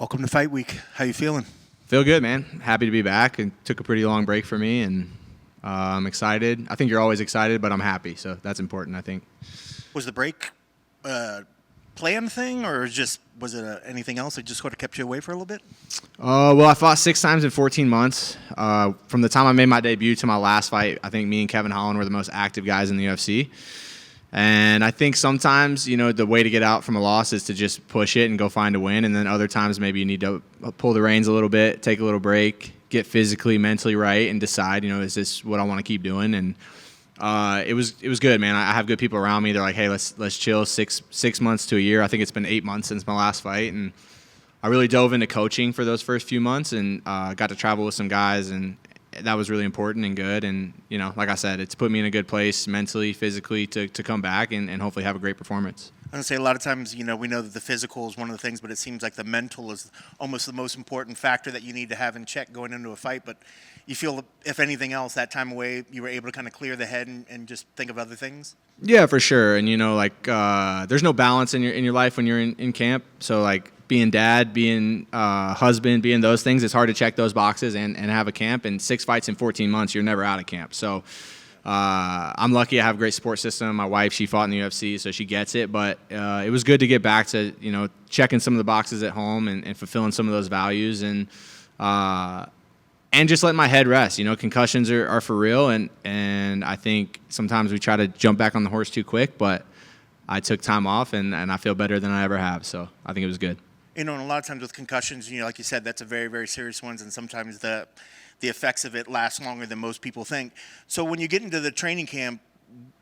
Welcome to Fight Week. How you feeling? Feel good, man. Happy to be back. It took a pretty long break for me, and I'm excited. I think you're always excited, but I'm happy, so that's important, I think. Was the break planned thing, or was it anything else that just sort of kept you away for a little bit? Well, I fought 6 times in 14 months. From the time I made my debut to my last fight, I think me and Kevin Holland were the most active guys in the UFC. And I think sometimes, the way to get out from a loss is to just push it and go find a win. And then other times maybe you need to pull the reins a little bit, take a little break, get physically, mentally right, and decide, is this what I want to keep doing? And it was good, man. I have good people around me. They're like, hey, let's chill 6 months to a year. I think it's been 8 months since my last fight. And I really dove into coaching for those first few months and got to travel with some guys, and that was really important and good. And, like I said, it's put me in a good place mentally, physically to come back and hopefully have a great performance. I'm going to say a lot of times, we know that the physical is one of the things, but it seems like the mental is almost the most important factor that you need to have in check going into a fight. But you feel, if anything else, that time away, you were able to kind of clear the head and just think of other things? Yeah, for sure. And, there's no balance in your life when you're in camp. So, being dad, being husband, being those things, it's hard to check those boxes and have a camp. And 6 fights in 14 months, you're never out of camp. So I'm lucky I have a great support system. My wife, she fought in the UFC, so she gets it. But it was good to get back to, checking some of the boxes at home and fulfilling some of those values and just letting my head rest. Concussions are for real. And I think sometimes we try to jump back on the horse too quick. But I took time off, and I feel better than I ever have. So I think it was good. And a lot of times with concussions, like you said, that's a very, very serious one, and sometimes the effects of it last longer than most people think. So when you get into the training camp,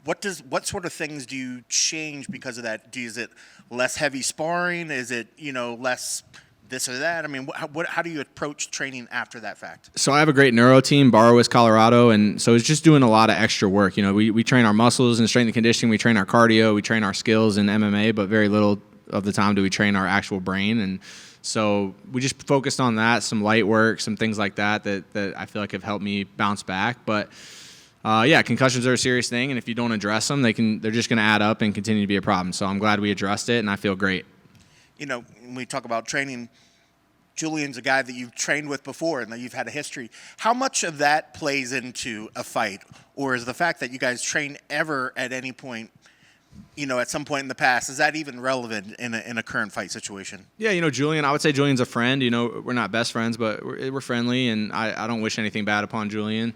what sort of things do you change because of that? Is it less heavy sparring? Is it, less this or that? I mean, how do you approach training after that fact? So I have a great neuro team, Barrow, Colorado, and so it's just doing a lot of extra work. We train our muscles and strength and conditioning. We train our cardio. We train our skills in MMA, but very little of the time do we train our actual brain. And so we just focused on that, some light work, some things like that I feel like have helped me bounce back. But concussions are a serious thing, and if you don't address them, they're just going to add up and continue to be a problem. So I'm glad we addressed it, and I feel great. When we talk about training, Julian's a guy that you've trained with before and that you've had a history. How much of that plays into a fight? Or is the fact that you guys train ever at any point, at some point in the past, is that even relevant in a current fight situation? Yeah, Julian, I would say Julian's a friend. We're not best friends, but we're friendly, and I don't wish anything bad upon Julian.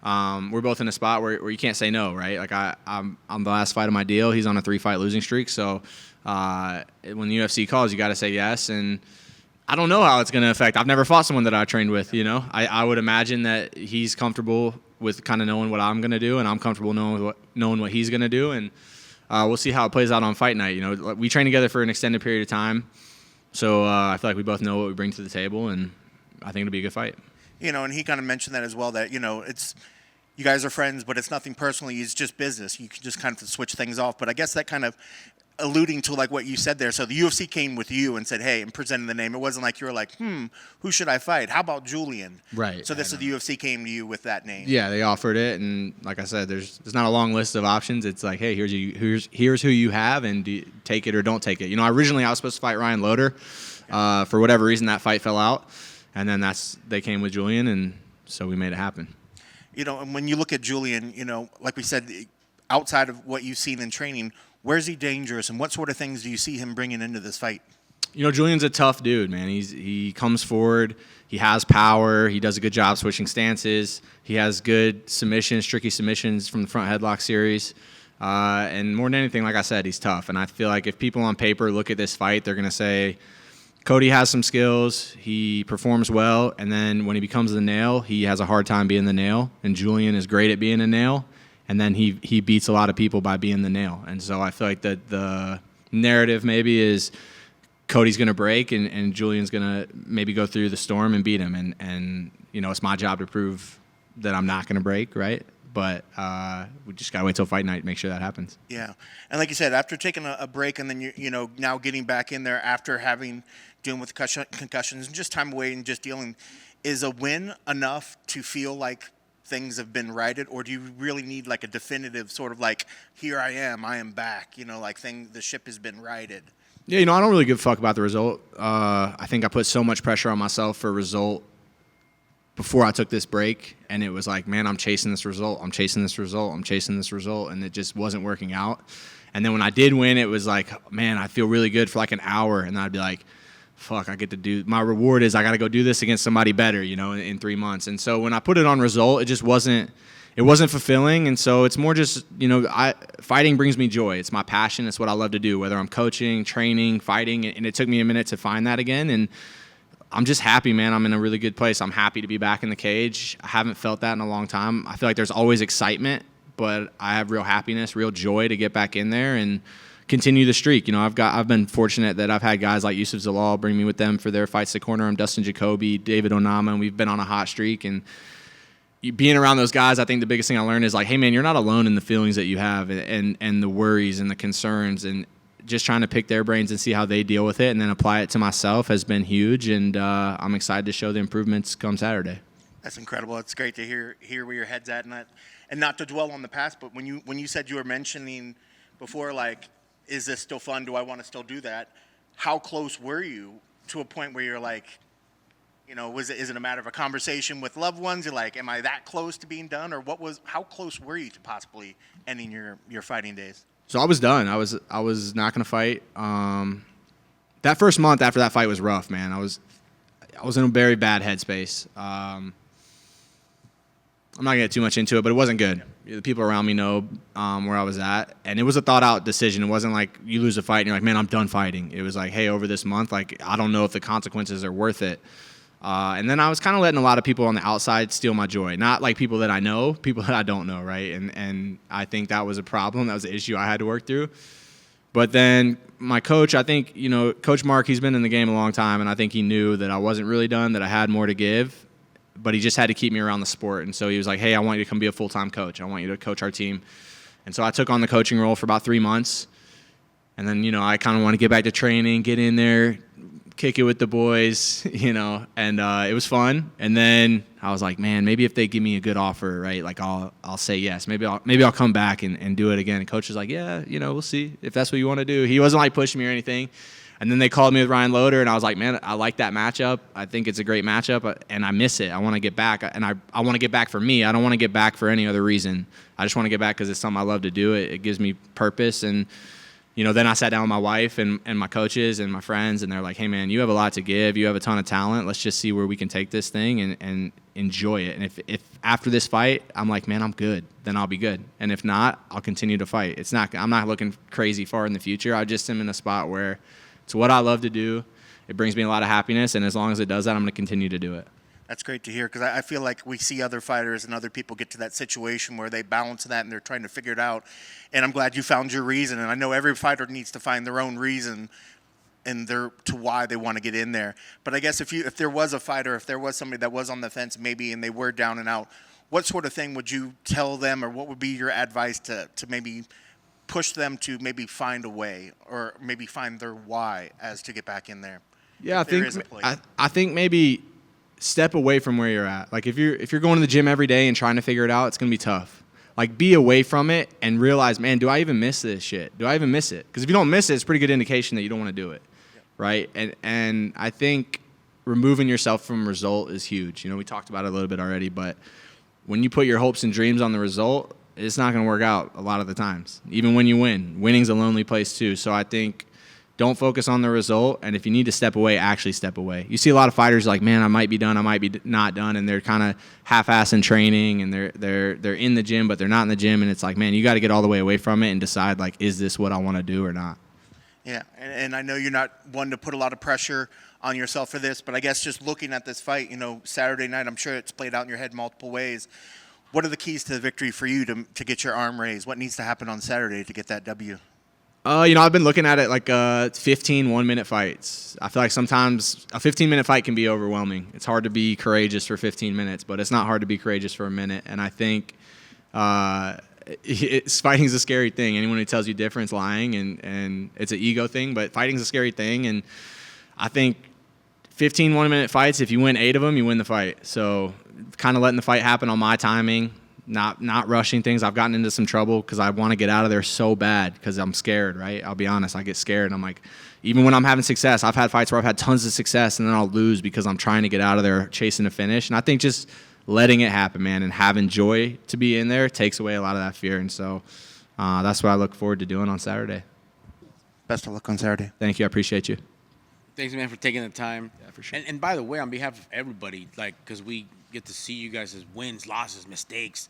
We're both in a spot where you can't say no, right? I'm the last fight of my deal. He's on a 3-fight losing streak, so when the UFC calls, you got to say yes. And I don't know how it's going to affect. I've never fought someone that I trained with. I would imagine that he's comfortable with kind of knowing what I'm going to do, and I'm comfortable knowing what he's going to do, and we'll see how it plays out on fight night. We train together for an extended period of time, so I feel like we both know what we bring to the table, and I think it'll be a good fight. And he kind of mentioned that as well, that, it's you guys are friends, but it's nothing personally. It's just business. You can just kind of switch things off. But I guess that kind of alluding to what you said there. So the UFC came with you and said, hey, and presented the name. It wasn't like you were like, who should I fight? How about Julian? Right. So the UFC came to you with that name. Yeah, they offered it, and like I said, there's not a long list of options. It's like, hey, here's who you have, and do you take it or don't take it. Originally I was supposed to fight Ryan Loder. For whatever reason, that fight fell out, and then they came with Julian, and so we made it happen. And when you look at Julian, like we said, outside of what you've seen in training, where's he dangerous, and what sort of things do you see him bringing into this fight? Julian's a tough dude, man. He comes forward. He has power. He does a good job switching stances. He has good submissions, tricky submissions from the front headlock series. And more than anything, like I said, he's tough. And I feel like if people on paper look at this fight, they're going to say, Cody has some skills. He performs well. And then when he becomes the nail, he has a hard time being the nail. And Julian is great at being a nail. And then he beats a lot of people by being the nail. And so I feel like the narrative maybe is Cody's going to break and Julian's going to maybe go through the storm and beat him. And it's my job to prove that I'm not going to break, right? But we just got to wait till fight night to make sure that happens. Yeah. And like you said, after taking a break and then, now getting back in there after dealing with concussions and just time away and just dealing, is a win enough to feel like things have been righted, or do you really need like a definitive sort of like, here I am back, the ship has been righted? Yeah, I don't really give a fuck about the result. I think I put so much pressure on myself for a result before I took this break, and it was like, man, I'm chasing this result. I'm chasing this result. I'm chasing this result, and it just wasn't working out. And then when I did win, it was like, man, I feel really good for like an hour, and I'd be like, fuck, I get to do, my reward is I got to go do this against somebody better, in 3 months. And so when I put it on result, it wasn't fulfilling. And so it's more just, fighting brings me joy. It's my passion. It's what I love to do, whether I'm coaching, training, fighting. And it took me a minute to find that again. And I'm just happy, man. I'm in a really good place. I'm happy to be back in the cage. I haven't felt that in a long time. I feel like there's always excitement, but I have real happiness, real joy to get back in there and continue the streak. I've been fortunate that I've had guys like Yusuf Zalal bring me with them for their fights to corner. I'm Dustin Jacoby, David Onama, and we've been on a hot streak. And being around those guys, I think the biggest thing I learned is like, hey man, you're not alone in the feelings that you have and the worries and the concerns, and just trying to pick their brains and see how they deal with it and then apply it to myself has been huge. And I'm excited to show the improvements come Saturday. That's incredible. It's great to hear where your head's at, and not to dwell on the past. But when you said you were mentioning before, like, is this still fun? Do I want to still do that? How close were you to a point where you're like, is it a matter of a conversation with loved ones? You're like, am I that close to being done, or how close were you to possibly ending your fighting days? So I was done. I was not going to fight. That first month after that fight was rough, man. I was in a very bad headspace. I'm not going to get too much into it, but it wasn't good. The people around me know where I was at, and it was a thought-out decision. It wasn't like you lose a fight and you're like, man, I'm done fighting. It was like, hey, over this month, like, I don't know if the consequences are worth it. And then I was kind of letting a lot of people on the outside steal my joy. Not like people that I know, people that I don't know, right? And I think that was a problem. That was an issue I had to work through. But then my coach, I think, Coach Mark, he's been in the game a long time, and I think he knew that I wasn't really done, that I had more to give, but he just had to keep me around the sport. And so he was like, hey, I want you to come be a full-time coach. I want you to coach our team. And so I took on the coaching role for about 3 months. And then, I kind of want to get back to training, get in there, kick it with the boys, and it was fun. And then I was like, man, maybe if they give me a good offer, right, like I'll say yes. Maybe I'll come back and do it again. And coach was like, yeah, we'll see if that's what you want to do. He wasn't like pushing me or anything. And then they called me with Ryan Loder, and I was like, man, I like that matchup. I think it's a great matchup, and I miss it. I want to get back, and I want to get back for me. I don't want to get back for any other reason. I just want to get back because it's something I love to do. It gives me purpose. And then I sat down with my wife and my coaches and my friends, and they're like, hey, man, you have a lot to give. You have a ton of talent. Let's just see where we can take this thing and enjoy it. And if after this fight, I'm like, man, I'm good, then I'll be good. And if not, I'll continue to fight. I'm not looking crazy far in the future. I just am in a spot where it's what I love to do. It brings me a lot of happiness, and as long as it does that, I'm going to continue to do it. That's great to hear, because I feel like we see other fighters and other people get to that situation where they balance that and they're trying to figure it out. And I'm glad you found your reason. And I know every fighter needs to find their own reason to why they want to get in there. But I guess if there was a fighter, if there was somebody that was on the fence maybe and they were down and out, what sort of thing would you tell them, or what would be your advice to maybe push them to maybe find a way, or maybe find their why as to get back in there? Yeah, I think maybe step away from where you're at. Like if you're going to the gym every day and trying to figure it out, it's going to be tough. Like be away from it and realize, man, do I even miss this shit? Do I even miss it? Because if you don't miss it, it's a pretty good indication that you don't want to do it, right? And I think removing yourself from result is huge. We talked about it a little bit already, but when you put your hopes and dreams on the result, it's not going to work out a lot of the times. Even when you win, winning's a lonely place too. So I think don't focus on the result, and if you need to step away, actually step away. You see a lot of fighters like, man, I might be done, I might be not done, and they're kind of half-assing training, and they're in the gym, but they're not in the gym, and it's like, man, you got to get all the way away from it and decide, like, is this what I want to do or not? Yeah, and I know you're not one to put a lot of pressure on yourself for this, but I guess just looking at this fight, Saturday night, I'm sure it's played out in your head multiple ways. What are the keys to the victory for you to get your arm raised? What needs to happen on Saturday to get that W? I've been looking at it like 15 one-minute fights. I feel like sometimes a 15-minute fight can be overwhelming. It's hard to be courageous for 15 minutes, but it's not hard to be courageous for a minute. And I think fighting's a scary thing. Anyone who tells you different is lying, and it's an ego thing, but fighting's a scary thing. And I think 15 one-minute fights, if you win 8 of them, you win the fight. So kind of letting the fight happen on my timing, not rushing things. I've gotten into some trouble because I want to get out of there so bad because I'm scared, right? I'll be honest. I get scared. And I'm like, even when I'm having success, I've had fights where I've had tons of success and then I'll lose because I'm trying to get out of there chasing a finish. And I think just letting it happen, man, and having joy to be in there takes away a lot of that fear. And so that's what I look forward to doing on Saturday. Best of luck on Saturday. Thank you. I appreciate you. Thanks, man, for taking the time. Yeah, for sure. And by the way, on behalf of everybody, like, because we get to see you guys' wins, losses, mistakes,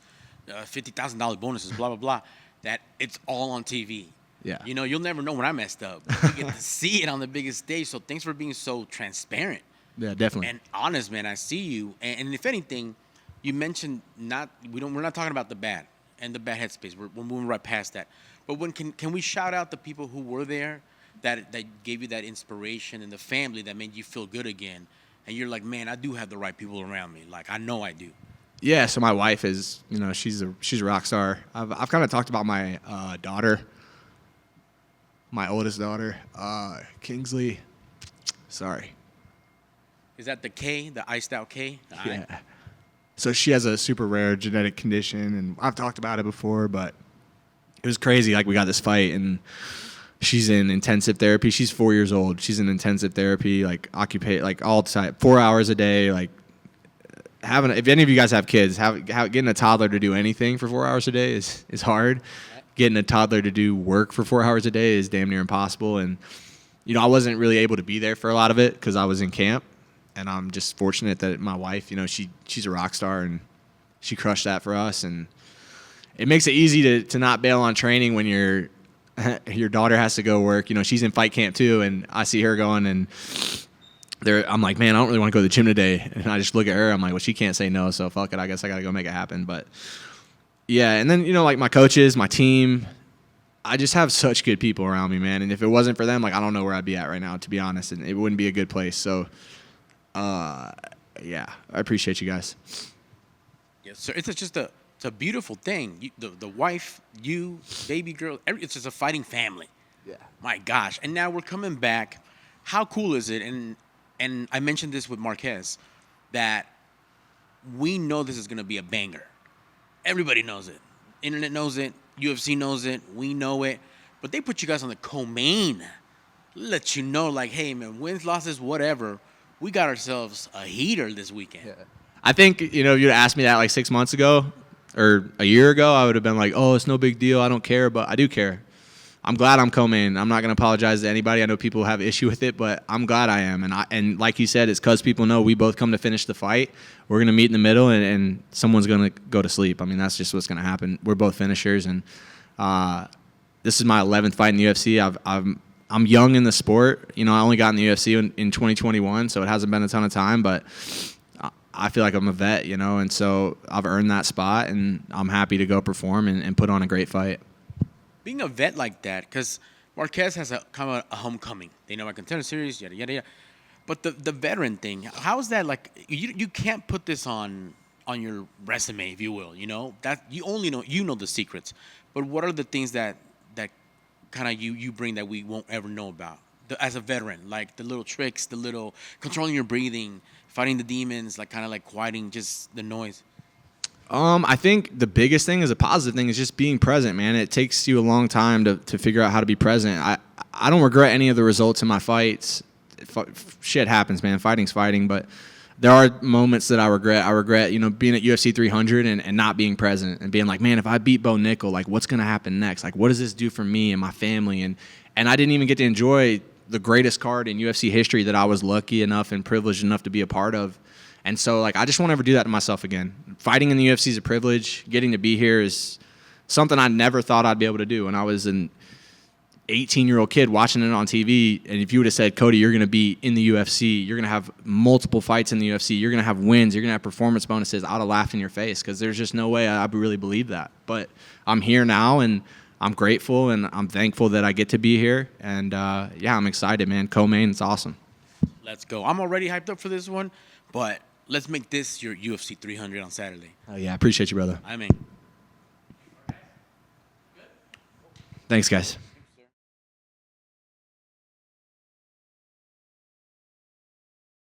$50,000 bonuses, blah, blah, blah, that it's all on TV. Yeah. You know, you'll never know when I messed up. You get to see it on the biggest stage. So thanks for being so transparent. Yeah, definitely. And honest, man. I see you. And if anything, you mentioned we're not talking about the bad and the bad headspace. We're moving right past that. But can we shout out the people who were there that gave you that inspiration and the family that made you feel good again? And you're like, man, I do have the right people around me. Like, I know I do. Yeah, so my wife is, she's a rock star. I've kind of talked about my daughter, my oldest daughter, Kingsley. Sorry. Is that the K, the iced out K? Yeah. So she has a super rare genetic condition, and I've talked about it before, but it was crazy. Like, we got this fight, and she's in intensive therapy. She's 4 years old. She's in intensive therapy, like all the time, 4 hours a day. Like, if any of you guys have kids, getting a toddler to do anything for 4 hours a day is hard. Getting a toddler to do work for 4 hours a day is damn near impossible. And I wasn't really able to be there for a lot of it because I was in camp. And I'm just fortunate that my wife, she's a rock star and she crushed that for us. And it makes it easy to not bail on training when your daughter has to go work. She's in fight camp too, and I see her going, and I'm like, man, I don't really want to go to the gym today. And I just look at her, I'm like, well, she can't say no, so fuck it. I guess I got to go make it happen. But yeah, and then, like my coaches, my team, I just have such good people around me, man. And if it wasn't for them, like, I don't know where I'd be at right now, to be honest, and it wouldn't be a good place. So, yeah, I appreciate you guys. Yes, sir. It's a beautiful thing. The wife, you, baby girl, it's just a fighting family. Yeah. My gosh. And now we're coming back. How cool is it? And I mentioned this with Marquez, that we know this is going to be a banger. Everybody knows it. Internet knows it. UFC knows it. We know it. But they put you guys on the co-main. Let you know, like, hey, man, wins, losses, whatever. We got ourselves a heater this weekend. Yeah. I think, if you'd asked me that like 6 months ago or a year ago, I would have been like, oh, it's no big deal. I don't care. But I do care. I'm glad I'm co-main. I'm not going to apologize to anybody. I know people have issue with it, but I'm glad I am. And like you said, it's because people know we both come to finish the fight. We're going to meet in the middle, and someone's going to go to sleep. I mean, that's just what's going to happen. We're both finishers, and this is my 11th fight in the UFC. I'm young in the sport. I only got in the UFC in 2021, so it hasn't been a ton of time, but I feel like I'm a vet, and so I've earned that spot, and I'm happy to go perform and put on a great fight. Being a vet like that, because Marquez has kind of a homecoming. They know my contender series, yada, yada, yada. But the veteran thing, how is that like? You can't put this on your resume, if you will, that you only know the secrets. But what are the things that kind of you bring that we won't ever know about as a veteran, like the little tricks, the little controlling your breathing, fighting the demons, like kind of like quieting just the noise? I think the biggest thing is a positive thing is just being present, man. It takes you a long time to figure out how to be present. I don't regret any of the results in my fights. Shit happens, man. Fighting's fighting, but there are moments that I regret. I regret, being at UFC 300 and not being present and being like, man, if I beat Bo Nickel, like, what's going to happen next? Like, what does this do for me and my family? And I didn't even get to enjoy the greatest card in UFC history that I was lucky enough and privileged enough to be a part of. And so, like, I just won't ever do that to myself again. Fighting in the UFC is a privilege. Getting to be here is something I never thought I'd be able to do. When I was an 18-year-old kid watching it on TV, and if you would have said, Cody, you're going to be in the UFC, you're going to have multiple fights in the UFC, you're going to have wins, you're going to have performance bonuses, I would have laughed in your face because there's just no way I really believe that. But I'm here now, and I'm grateful, and I'm thankful that I get to be here. And, yeah, I'm excited, man. Co-main, it's awesome. Let's go. I'm already hyped up for this one, but let's make this your UFC 300 on Saturday. Oh, yeah, I appreciate you, brother. I mean. Thanks, guys.